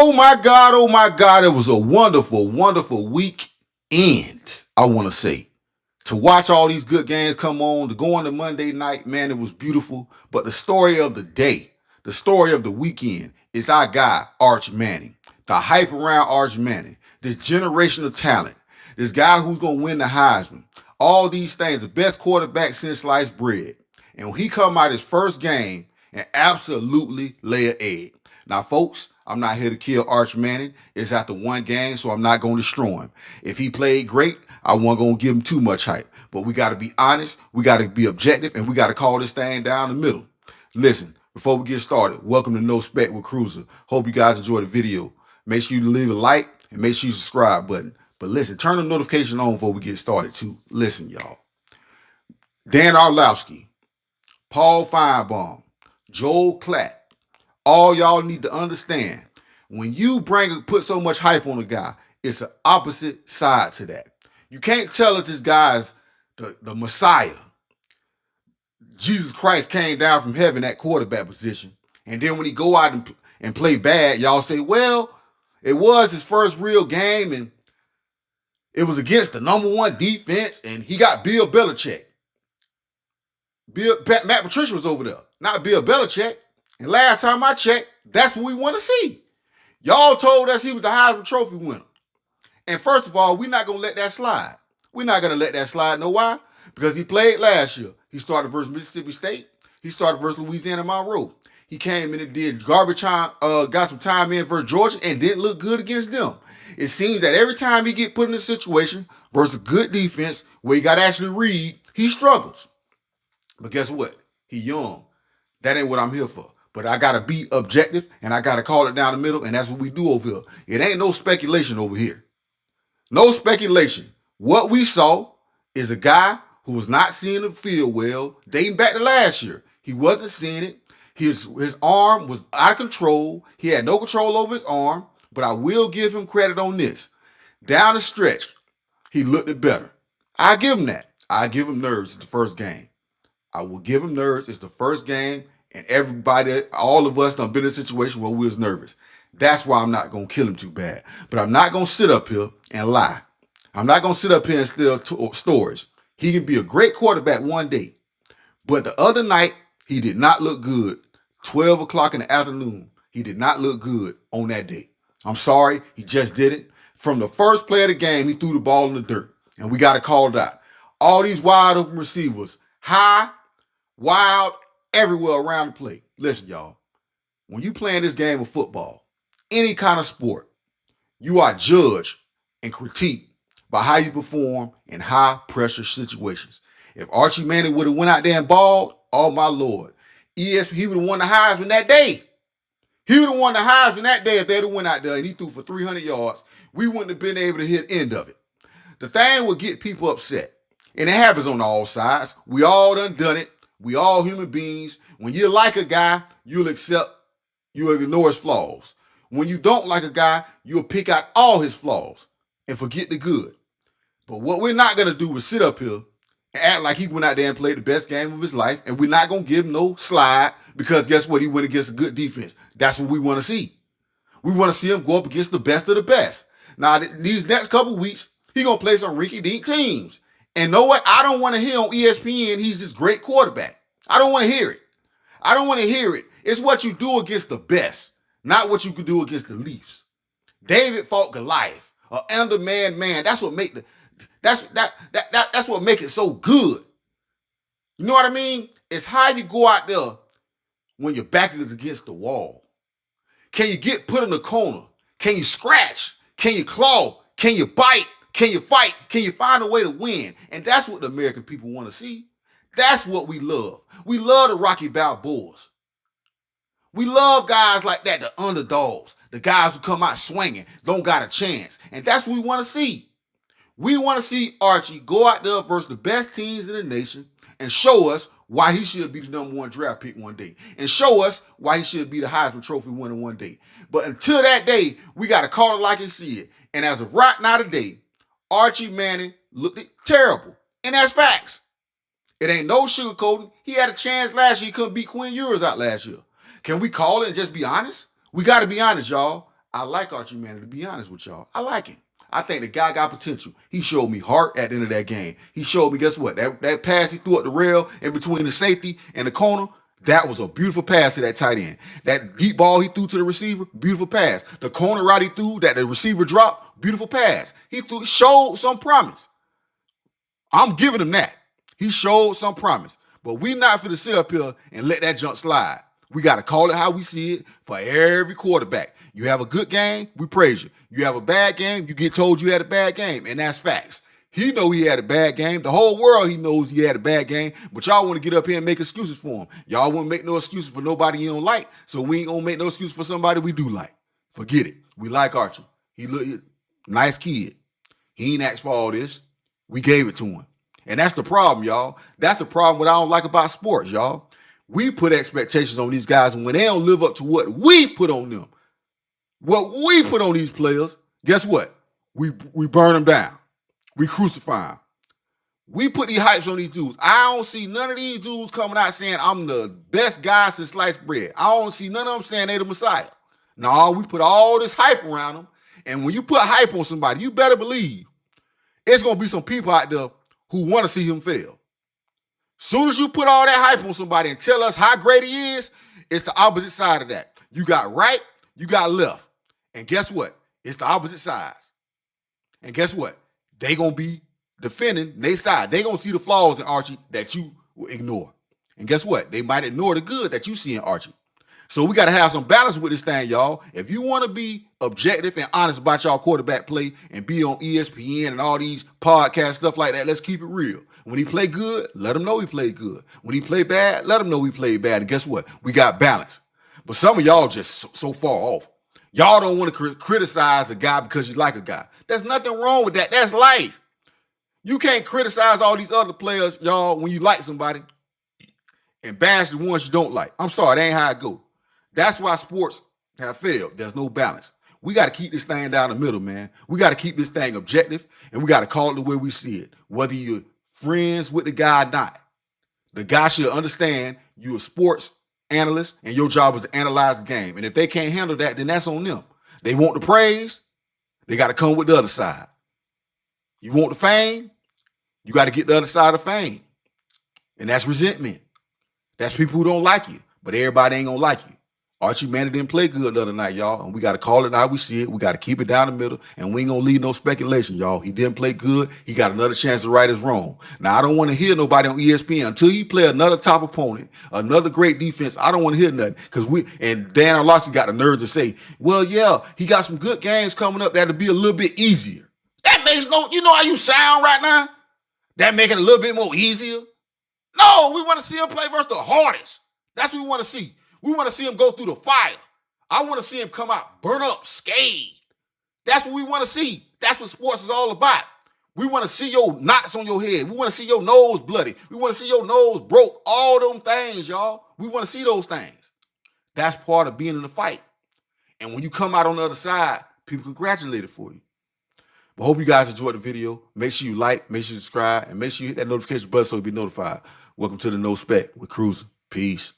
Oh my God, it was a wonderful, wonderful weekend, I want to say. To watch all these good games come on, to go on to Monday night, man, it was beautiful. But the story of the day, the story of the weekend is our guy, Arch Manning. The hype around Arch Manning, this generational talent, this guy who's going to win the Heisman, all these things, the best quarterback since sliced bread. And when he come out his first game and absolutely lay an egg. Now, folks, I'm not here to kill Arch Manning. It's after one game, so I'm not going to destroy him. If he played great, I wasn't going to give him too much hype. But we got to be honest, we got to be objective, and we got to call this thing down the middle. Listen, before we get started, welcome to No Spec with Cruiser. Hope you guys enjoy the video. Make sure you leave a like and make sure you subscribe button. But listen, turn the notification on before we get started too. Listen, y'all. Dan Orlovsky, Paul Feinbaum, Joel Klatt, all y'all need to understand, when you put so much hype on a guy, it's an opposite side to that. You can't tell us this guy's the Messiah. Jesus Christ came down from heaven at quarterback position. And then when he go out and play bad, y'all say, well, it was his first real game and it was against the number one defense and he got Bill Belichick. Matt Patricia was over there, not Bill Belichick. And last time I checked, that's what we want to see. Y'all told us he was the Heisman Trophy winner. And first of all, we're not going to let that slide. We're not going to let that slide. Know why? Because he played last year. He started versus Mississippi State. He started versus Louisiana Monroe. He came in and did garbage time, got some time in versus Georgia and didn't look good against them. It seems that every time he get put in a situation versus a good defense where he got to actually read, he struggles. But guess what? He young. That ain't what I'm here for. But I got to be objective and I got to call it down the middle, and that's what we do over here. It ain't no speculation over here. No speculation. What we saw is a guy who was not seeing the field well, dating back to last year. He wasn't seeing it. His arm was out of control. He had no control over his arm, but I will give him credit on this. Down the stretch, he looked it better. I give him that. I give him nerves. It's the first game. I will give him nerves. It's the first game, and everybody, all of us, done been in a situation where we was nervous. That's why I'm not going to kill him too bad. But I'm not going to sit up here and lie. I'm not going to sit up here and steal stories. He can be a great quarterback one day. But the other night, he did not look good. 12 o'clock in the afternoon, he did not look good on that day. I'm sorry, he just didn't. From the first play of the game, he threw the ball in the dirt. And we got to call it out. All these wide open receivers, high, wild, everywhere around the play. Listen, y'all. When you playing this game of football, any kind of sport, you are judged and critiqued by how you perform in high pressure situations. If Archie Manning would have went out there and balled, oh my Lord, he would have won the Heisman that day. He would have won the Heisman that day if they'd have went out there and he threw for 300 yards. We wouldn't have been able to hit the end of it. The thing would get people upset. And it happens on all sides. We all done it. We all human beings. When you like a guy, you'll ignore his flaws. When you don't like a guy, you'll pick out all his flaws and forget the good. But what we're not going to do is sit up here and act like he went out there and played the best game of his life, and we're not going to give him no slide because guess what? He went against a good defense. That's what we want to see. We want to see him go up against the best of the best. Now, these next couple weeks, he's going to play some rinky-dink teams. And know what? I don't want to hear on ESPN he's this great quarterback. I don't want to hear it. I don't want to hear it. It's what you do against the best, not what you could do against the least. David fought Goliath, an underman man. That's what make that's what make it so good. You know what I mean? It's how you go out there when your back is against the wall. Can you get put in the corner? Can you scratch? Can you claw? Can you bite? Can you fight? Can you find a way to win? And that's what the American people want to see. That's what we love. We love the Rocky Balboas. We love guys like that, the underdogs, the guys who come out swinging, don't got a chance. And that's what we want to see. We want to see Archie go out there versus the best teams in the nation and show us why he should be the number one draft pick one day. And show us why he should be the Heisman Trophy winner one day. But until that day, we got to call it like we see it. And as of right now today, Archie Manning looked terrible. And that's facts. It ain't no sugarcoating. He had a chance last year. He couldn't beat Quinn Ewers out last year. Can we call it and just be honest? We got to be honest, y'all. I like Archie Manning, to be honest with y'all. I like him. I think the guy got potential. He showed me heart at the end of that game. He showed me, guess what? That pass he threw up the rail in between the safety and the corner, that was a beautiful pass to that tight end. That deep ball he threw to the receiver, beautiful pass. The corner route he threw that the receiver dropped, beautiful pass. He showed some promise. I'm giving him that. He showed some promise. But we not finna sit up here and let that jump slide. We got to call it how we see it for every quarterback. You have a good game, we praise you. You have a bad game, you get told you had a bad game, and that's facts. He know he had a bad game. The whole world, he knows he had a bad game, but y'all want to get up here and make excuses for him. Y'all won't make no excuses for nobody you don't like, so we ain't gonna make no excuses for somebody we do like. Forget it. We like Archie. He look nice kid. He ain't asked for all this. We gave it to him. And that's the problem, y'all. That's the problem what I don't like about sports, y'all. We put expectations on these guys, and when they don't live up to what we put on them, what we put on these players, guess what? We burn them down. We crucify them. We put these hypes on these dudes. I don't see none of these dudes coming out saying, I'm the best guy since sliced bread. I don't see none of them saying they the Messiah. No, we put all this hype around them. And when you put hype on somebody, you better believe it's going to be some people out there who want to see him fail. Soon as you put all that hype on somebody and tell us how great he is, it's the opposite side of that. You got right, you got left. And guess what? It's the opposite sides. And guess what? They going to be defending their side. They going to see the flaws in Archie that you will ignore. And guess what? They might ignore the good that you see in Archie. So we got to have some balance with this thing, y'all. If you want to be objective and honest about y'all quarterback play and be on ESPN and all these podcasts, stuff like that, let's keep it real. When he play good, let him know he played good. When he play bad, let him know he played bad. And guess what? We got balance. But some of y'all just so far off. Y'all don't want to criticize a guy because you like a guy. There's nothing wrong with that. That's life. You can't criticize all these other players, y'all, when you like somebody and bash the ones you don't like. I'm sorry, that ain't how it go. That's why sports have failed. There's no balance. We got to keep this thing down the middle, man. We got to keep this thing objective, and we got to call it the way we see it. Whether you're friends with the guy or not, the guy should understand you're a sports analyst, and your job is to analyze the game. And if they can't handle that, then that's on them. They want the praise, they got to come with the other side. You want the fame, you got to get the other side of fame. And that's resentment. That's people who don't like you, but everybody ain't going to like you. Archie Manning didn't play good the other night, y'all, and we got to call it how we see it. We got to keep it down the middle, and we ain't going to leave no speculation, y'all. He didn't play good. He got another chance to right his wrong. Now, I don't want to hear nobody on ESPN until he play another top opponent, another great defense. I don't want to hear nothing because Dan Orlovsky got the nerve to say, well, yeah, he got some good games coming up that'll be a little bit easier. That makes you know how you sound right now? That make it a little bit more easier? No, we want to see him play versus the hardest. That's what we want to see. We want to see him go through the fire. I want to see him come out burn up, scathed. That's what we want to see. That's what sports is all about. We want to see your knots on your head. We want to see your nose bloody. We want to see your nose broke. All them things, y'all. We want to see those things. That's part of being in the fight. And when you come out on the other side, people congratulate it for you. But hope you guys enjoyed the video. Make sure you like, make sure you subscribe, and make sure you hit that notification button so you'll be notified. Welcome to the No Spec with Cruiser. Peace.